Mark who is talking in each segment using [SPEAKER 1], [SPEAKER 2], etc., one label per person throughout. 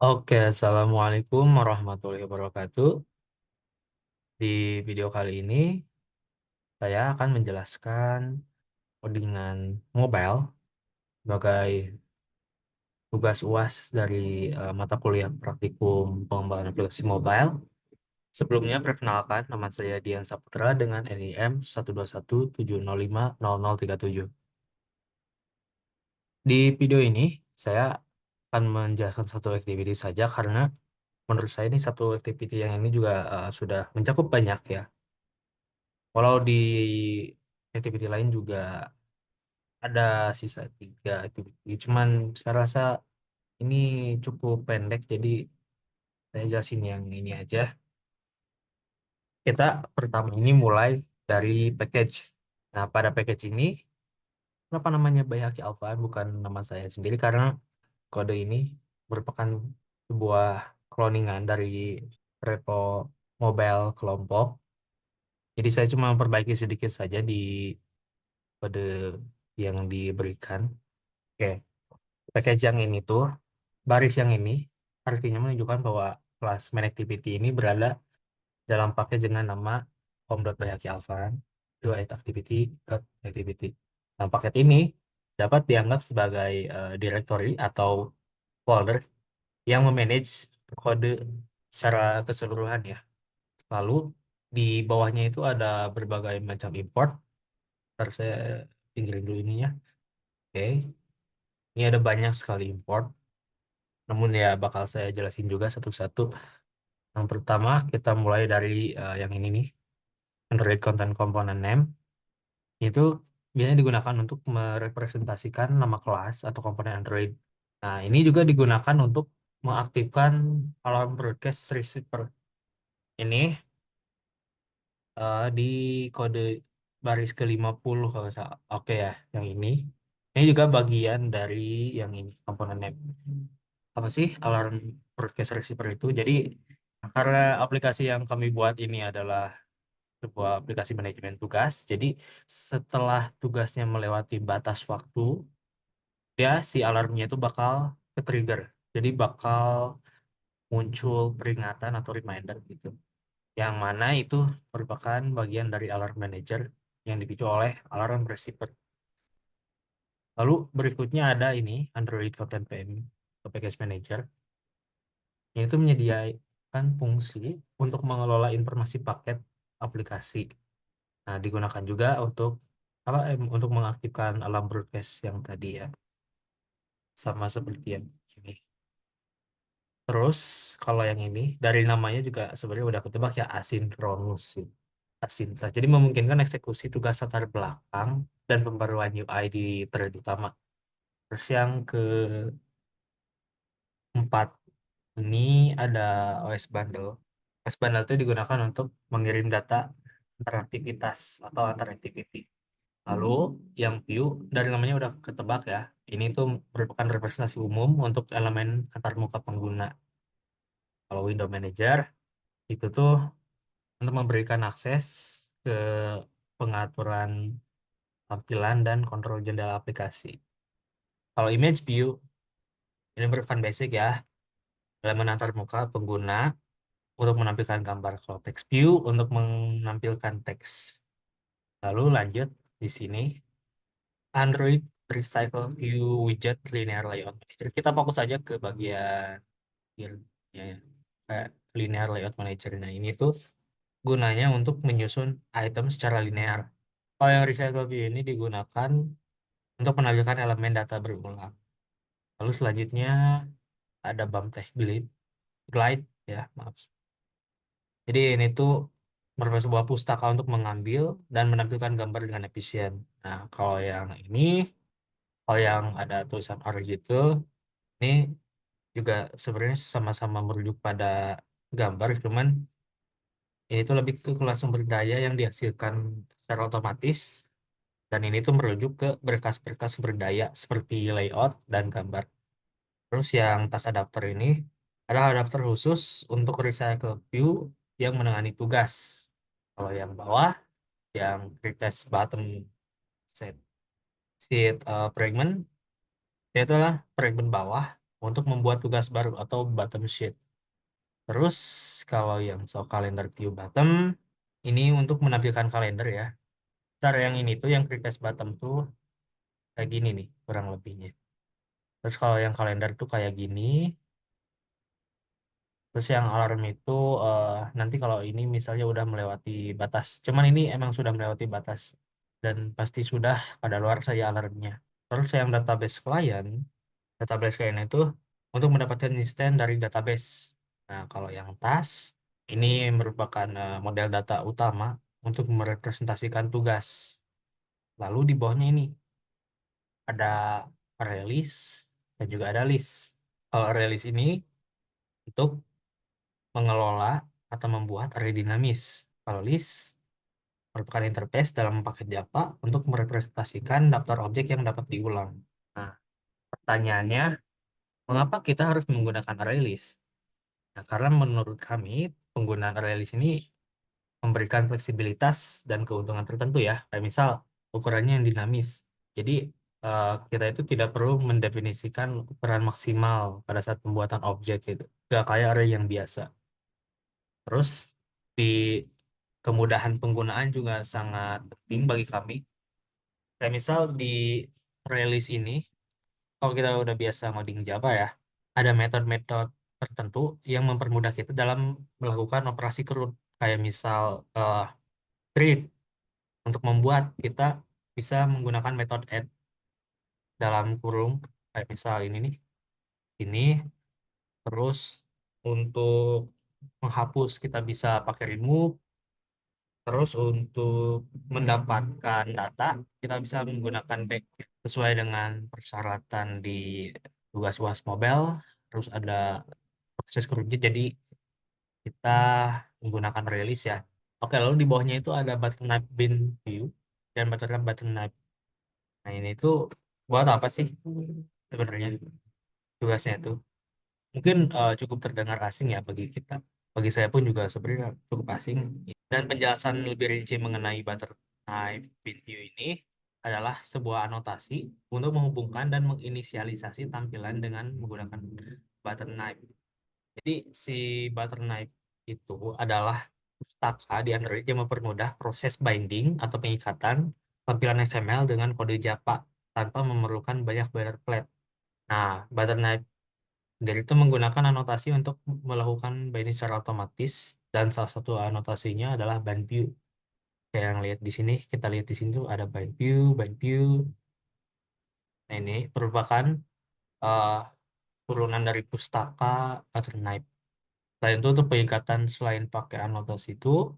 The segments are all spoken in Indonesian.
[SPEAKER 1] Oke, Assalamualaikum warahmatullahi wabarakatuh. Di video kali ini, saya akan menjelaskan codingan mobile sebagai tugas UAS dari mata kuliah praktikum pengembangan aplikasi mobile. Sebelumnya, perkenalkan nama saya Dian Saputra dengan NIM 12170500037. Di video ini, saya akan menjelaskan satu activity saja karena menurut saya ini satu activity yang ini juga sudah mencakup banyak ya. Walau di activity lain juga ada sisa 3 activity, cuman saya rasa ini cukup pendek, jadi saya jelasin yang ini aja. Kita pertama ini mulai dari package. Nah, pada package ini, kenapa namanya Bayhaki Alfa bukan nama saya sendiri? Karena kode ini merupakan sebuah cloningan dari repo mobile kelompok. Jadi saya cuma memperbaiki sedikit saja di kode yang diberikan. Oke, package yang ini tuh, baris yang ini artinya menunjukkan bahwa kelas main activity ini berada dalam paket dengan nama home.bayaki_alpha dua activity. Nah, paket ini dapat dianggap sebagai directory atau folder yang memanage kode secara keseluruhan ya. Lalu di bawahnya itu ada berbagai macam import. Ntar saya pinggirin dulu ininya. Oke, ini ada banyak sekali import. Namun ya bakal saya jelasin juga satu-satu. Yang pertama kita mulai dari yang ini nih, Android Content Component Name. Itu biasanya digunakan untuk merepresentasikan nama kelas atau komponen Android. Nah, ini juga digunakan untuk mengaktifkan alarm broadcast receiver ini di kode baris ke-50 kalau salah. Oke ya, yang ini. Ini juga bagian dari yang ini, komponen name. Apa sih alarm broadcast receiver itu? Jadi, karena aplikasi yang kami buat ini adalah sebuah aplikasi manajemen tugas, jadi setelah tugasnya melewati batas waktu, dia si alarmnya itu bakal ke-trigger. Jadi bakal muncul peringatan atau reminder gitu. Yang mana itu merupakan bagian dari alarm manager yang dipicu oleh alarm receiver. Lalu berikutnya ada ini Android Content PM atau Package Manager. Yang itu menyediakan fungsi untuk mengelola informasi paket aplikasi. Nah, digunakan juga untuk untuk mengaktifkan alarm broadcast yang tadi ya, sama seperti yang ini. Terus kalau yang ini dari namanya juga sebenarnya udah ketebak ya, asinkronus sih. Asinta. Jadi memungkinkan eksekusi tugas latar belakang dan pembaruan UI di thread utama. Terus yang keempat ini ada OS Bundle. OS Bundle itu digunakan untuk mengirim data antar aktivitas atau antar activity. Lalu yang view dari namanya udah ketebak ya. Ini tuh merupakan representasi umum untuk elemen antarmuka pengguna. Kalau Window Manager itu tuh untuk memberikan akses ke pengaturan tampilan dan kontrol jendela aplikasi. Kalau image view ini merupakan basic ya, elemen antarmuka pengguna untuk menampilkan gambar. Kalau text view untuk menampilkan teks. Lalu lanjut di sini Android Recycle View Widget Linear Layout Manager. Kita fokus aja ke bagian ya, kayak Linear Layout Manager. Nah, ini tuh gunanya untuk menyusun item secara linear. Kalau yang Recycle View ini digunakan untuk menampilkan elemen data berulang. Lalu selanjutnya ada bump text glide ya, maaf. Jadi ini tuh merupakan sebuah pustaka untuk mengambil dan menampilkan gambar dengan efisien. Nah, kalau yang ada tulisan R gitu, ini juga sebenarnya sama-sama merujuk pada gambar, cuman ini tuh lebih ke kelas sumber daya yang dihasilkan secara otomatis, dan ini tuh merujuk ke berkas-berkas sumber daya seperti layout dan gambar. Terus yang tas adapter ini adalah adapter khusus untuk recycle view yang menangani tugas. Kalau yang bawah, yang request button set sheet fragment, itu adalah fragment bawah untuk membuat tugas baru atau bottom sheet. Terus kalau yang soal kalender view bottom, ini untuk menampilkan kalender ya. Ntar yang ini tuh yang request bottom tuh kayak gini nih kurang lebihnya. Terus kalau yang kalender tuh kayak gini. Terus yang alarm itu nanti kalau ini misalnya udah melewati batas. Cuman ini emang sudah melewati batas. Dan pasti sudah pada luar saya alarmnya. Terus yang database klien itu untuk mendapatkan instan dari database. Nah, kalau yang task, ini merupakan model data utama untuk merepresentasikan tugas. Lalu di bawahnya ini ada release dan juga ada list. Kalau release ini untuk mengelola atau membuat array dinamis. Kalau list merupakan interface dalam paket Java untuk merepresentasikan daftar objek yang dapat diulang. Nah, pertanyaannya, mengapa kita harus menggunakan array list? Nah, karena menurut kami, penggunaan array list ini memberikan fleksibilitas dan keuntungan tertentu ya. Kayak misal, ukurannya yang dinamis. Jadi, kita itu tidak perlu mendefinisikan ukuran maksimal pada saat pembuatan objek gitu. Gak kayak array yang biasa. Terus di kemudahan penggunaan juga sangat penting bagi kami. Kayak misal di release ini, kalau kita udah biasa ngoding Java ya, ada metode-metode tertentu yang mempermudah kita dalam melakukan operasi CRUD. Kayak misal create untuk membuat kita bisa menggunakan metode add dalam kurung. Kayak misal ini nih, ini terus untuk menghapus kita bisa pakai remove. Terus untuk mendapatkan data, kita bisa menggunakan back sesuai dengan persyaratan di tugas UAS Mobile. Terus ada proses kerja, jadi kita menggunakan release ya. Oke, lalu di bawahnya itu ada button knife bin view dan button knife. Nah, ini tuh buat apa sih sebenarnya tugasnya itu? Mungkin cukup terdengar asing ya bagi kita. Bagi saya pun juga sebenarnya cukup asing. Dan penjelasan lebih rinci mengenai butterfly preview ini adalah sebuah anotasi untuk menghubungkan dan menginisialisasi tampilan dengan menggunakan button knife. Jadi si button knife itu adalah pustaka di Android yang mempermudah proses binding atau pengikatan tampilan XML dengan kode Java tanpa memerlukan banyak boilerplate. Nah, button knife dari itu menggunakan anotasi untuk melakukan binding secara otomatis dan salah satu anotasinya adalah bind view. Kayak yang lihat di sini, kita lihat di sini tuh ada bind view, bind view. Nah, ini merupakan eh, turunan dari pustaka pattern knife. Selain itu untuk pengikatan selain pakai anotasi itu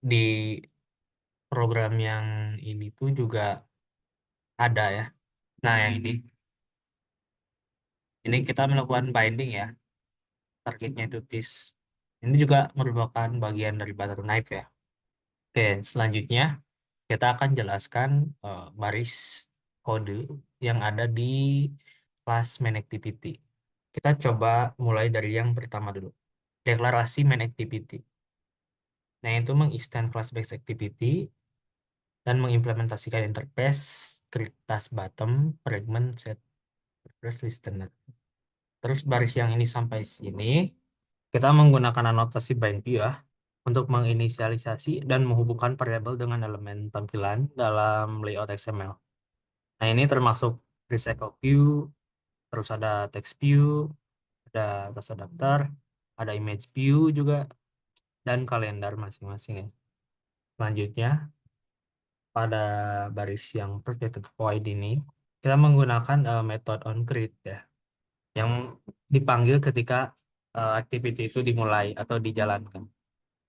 [SPEAKER 1] di program yang ini tuh juga ada ya. Nah, yang ini kita melakukan binding ya. Targetnya itu this. Ini juga merupakan bagian dari pattern knife ya. Oke, selanjutnya kita akan jelaskan baris kode yang ada di kelas main activity. Kita coba mulai dari yang pertama dulu. Deklarasi main activity. Nah, itu meng-extend class base activity dan mengimplementasikan interface, create task bottom, fragment, set, request listener. Terus baris yang ini sampai sini, kita menggunakan anotasi bind view ya, untuk menginisialisasi dan menghubungkan variabel dengan elemen tampilan dalam layout XML. Nah, ini termasuk recycle view, terus ada text view, ada tasa daftar, ada image view juga, dan kalender masing-masing ya. Selanjutnya, pada baris yang protected void ini, kita menggunakan metode onCreate ya, yang dipanggil ketika activity itu dimulai atau dijalankan.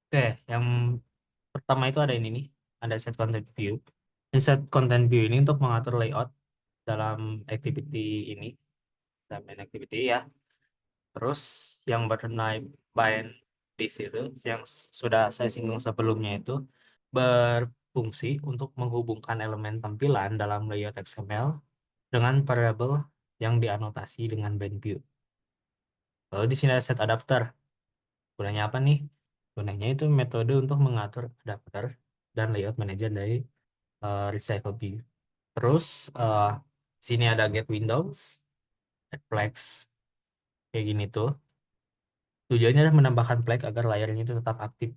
[SPEAKER 1] Oke, yang pertama itu ada ini nih, ada set content view. Set content view ini untuk mengatur layout dalam activity ini, dalam main activity ya. Terus yang bernama bind di situ, yang sudah saya singgung sebelumnya itu berfungsi untuk menghubungkan elemen tampilan dalam layout XML dengan variabel yang dianotasi dengan bind view. Lalu di sini ada set adapter. Gunanya apa nih? Gunanya itu metode untuk mengatur adapter dan layout manager dari recycle view. Terus sini ada get windows, add flags. kayak gini tuh. Tujuannya adalah menambahkan flag agar layarnya itu tetap aktif.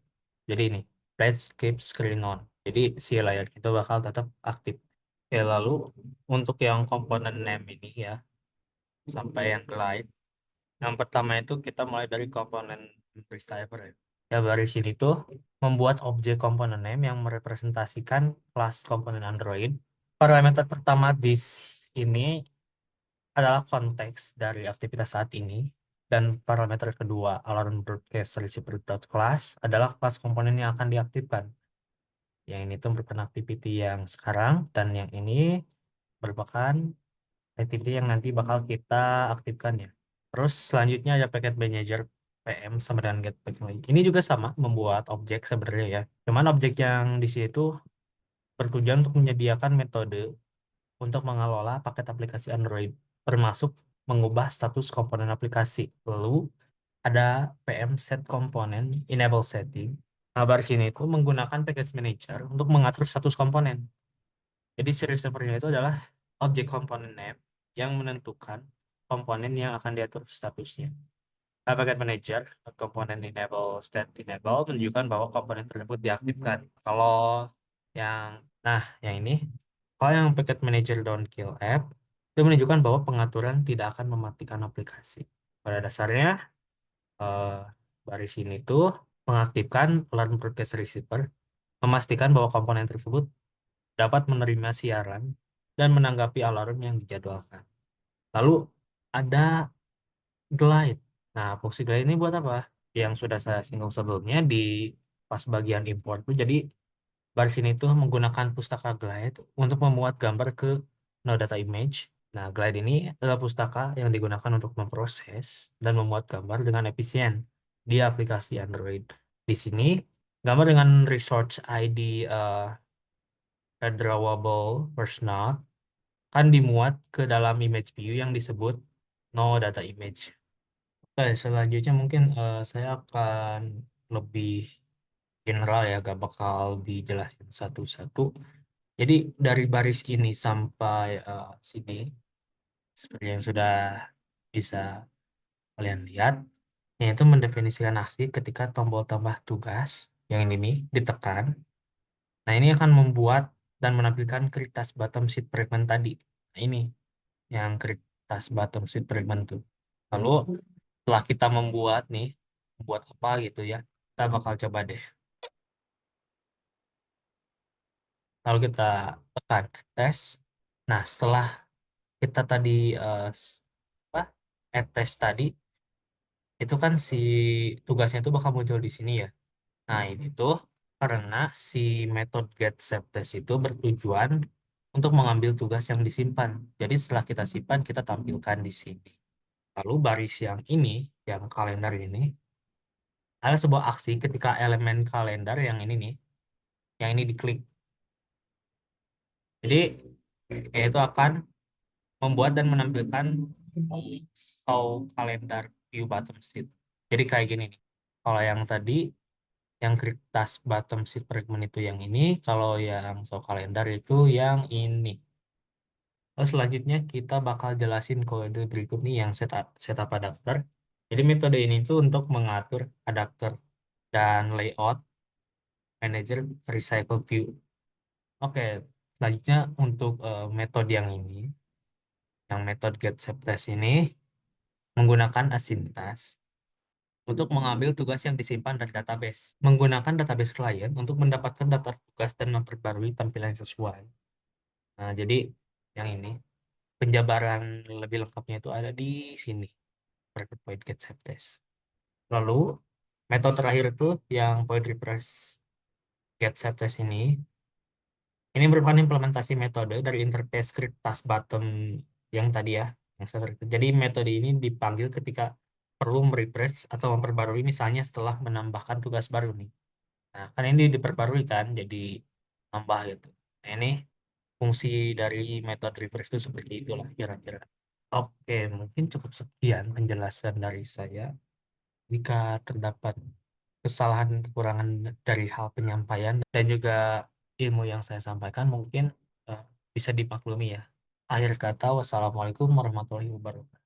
[SPEAKER 1] Jadi ini, flash keep screen on. Jadi si layar itu bakal tetap aktif. Oke, lalu untuk yang komponen name ini ya, sampai yang glide. Yang pertama itu kita mulai dari komponen receiver ya. Ya, dari sini tuh membuat objek komponen name yang merepresentasikan kelas komponen Android. Parameter pertama di ini adalah konteks dari aktivitas saat ini, dan parameter kedua alarm broadcast receiver dot class adalah kelas komponen yang akan diaktifkan. Yang ini tuh merupakan activity yang sekarang, dan yang ini merupakan activity yang nanti bakal kita aktifkan ya. Terus selanjutnya ada packet manager PM sama dengan get packet manager. Ini juga sama membuat objek sebenarnya ya. Cuman objek yang di situ bertujuan untuk menyediakan metode untuk mengelola paket aplikasi Android, termasuk mengubah status komponen aplikasi. Lalu ada PM set komponen enable setting. Nah, di sini itu menggunakan package manager untuk mengatur status komponen. Jadi si receiver-nya itu adalah objek komponen name yang menentukan komponen yang akan diatur statusnya. Nah, packet manager komponen enable state enable menunjukkan bahwa komponen tersebut diaktifkan. Kalau yang yang ini, kalau yang packet manager don't kill app itu menunjukkan bahwa pengaturan tidak akan mematikan aplikasi. Pada dasarnya eh, baris ini tuh mengaktifkan alarm broadcast receiver, memastikan bahwa komponen tersebut dapat menerima siaran dan menanggapi alarm yang dijadwalkan. Lalu ada glide. Nah, fungsi glide ini buat apa? Yang sudah saya singgung sebelumnya di pas bagian import tuh. Jadi baris ini tuh menggunakan pustaka glide untuk memuat gambar ke node data image. Nah, glide ini adalah pustaka yang digunakan untuk memproses dan memuat gambar dengan efisien di aplikasi Android. Di sini, gambar dengan resource ID drawable first node kan dimuat ke dalam image view yang disebut no data image. Oke, selanjutnya mungkin saya akan lebih general ya, gak bakal dijelasin satu-satu. Jadi dari baris ini sampai sini, seperti yang sudah bisa kalian lihat, yaitu mendefinisikan aksi ketika tombol tambah tugas yang ini nih ditekan. Nah, ini akan membuat dan menampilkan kertas bottom sheet fragment tadi. Nah, ini yang kertas bottom sheet fragment tuh. Lalu setelah kita membuat apa gitu ya, kita bakal coba deh. Lalu kita tekan tes. Nah, setelah kita tadi eh, s- apa tes tadi, itu kan si tugasnya itu bakal muncul di sini ya. Nah, ini tuh karena si metode get save test itu bertujuan untuk mengambil tugas yang disimpan. Jadi setelah kita simpan, kita tampilkan di sini. Lalu baris yang ini, yang kalender ini, ada sebuah aksi ketika elemen kalender yang ini nih, yang ini diklik. Jadi, yaitu akan membuat dan menampilkan show kalender view bottom sheet. Jadi kayak gini nih. Kalau yang tadi, yang kertas bottom sheet fragment itu yang ini, kalau yang show kalender itu yang ini. Lalu selanjutnya kita bakal jelasin kode berikut nih yang setup adapter. Jadi metode ini tuh untuk mengatur adapter dan layout manager recycle view. Oke, selanjutnya untuk metode yang ini, yang metode get set test ini menggunakan asintas untuk mengambil tugas yang disimpan dari database. Menggunakan database client untuk mendapatkan data tugas dan memperbarui tampilan yang sesuai. Nah, jadi yang ini penjabaran lebih lengkapnya itu ada di sini. Bracket point get set test. Lalu metode terakhir itu yang point repress get set test ini. Ini merupakan implementasi metode dari interface script task button yang tadi ya, yang saya jadi metode ini dipanggil ketika perlu merefresh atau memperbarui, misalnya setelah menambahkan tugas baru nih. Nah, kan ini diperbarui kan, jadi nambah gitu. Nah, ini fungsi dari metode refresh itu seperti itulah kira-kira. Oke, mungkin cukup sekian penjelasan dari saya. Jika terdapat kesalahan kekurangan dari hal penyampaian dan juga ilmu yang saya sampaikan, mungkin bisa dimaklumi ya. Akhir kata, wassalamualaikum warahmatullahi wabarakatuh.